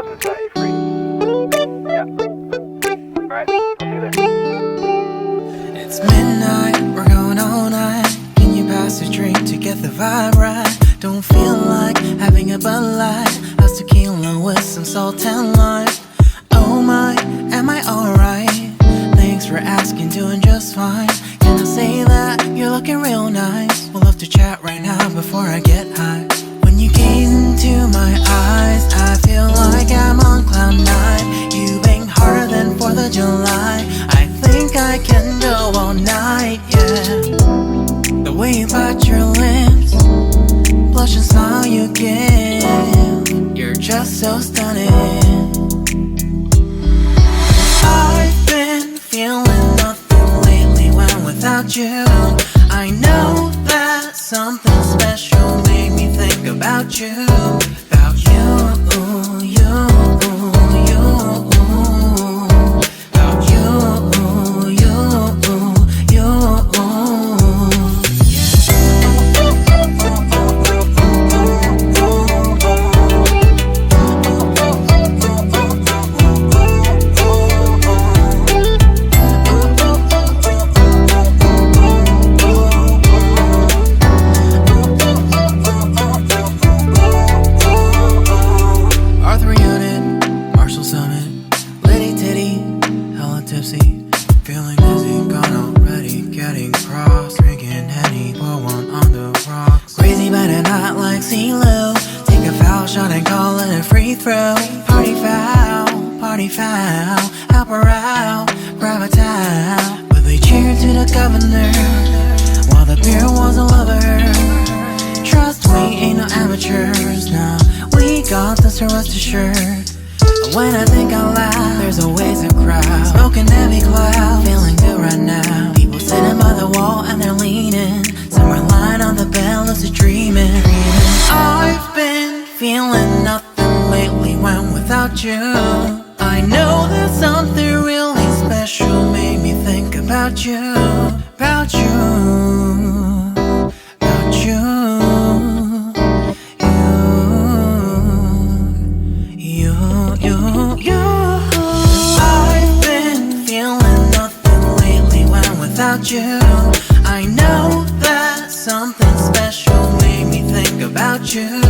goes and set you free. Yeah. Alright, I'll see you there. It's midnight, we're going all night. Can you pass a drink to get the vibe right? Don't feel like having a Bud Light. How's tequila with some salt and lime? Oh my, am I alright? Thanks for asking, doing just fine. Can I say that you're looking real nice? We'll have to chat right now before I get high. When you gaze into my eyes, I feel like I'm on cloud nine. You bang harder than 4th of July. I think I can go all night, yeah. The way you bite your lips, blush and smile you give, you're just so stunning. I've been feeling nothing lately when without you. I know that something special made me think about you. About you, you, you. About you, you, you. Tipsy, feeling dizzy, gone already, getting cross, drinking Henny, pour one on the rocks. Crazy but not like CeeLo. Take a foul shot and call it a free throw. Party foul, help her out, grab a towel. But they cheered to the governor, while the beer was a lover. Trust we ain't no amateurs, nah, we got this, rest assured. When I think out loud, there's always a crowd, smoking heavy cloud, feeling good right now. People sitting by the wall and they're leaning, some are lying on the bed, lucid dreaming. I've been feeling nothing lately when without you. I know that something really special made me think about you. About you, about you. I've been feeling nothing lately when without you. I know that something special made me think about you.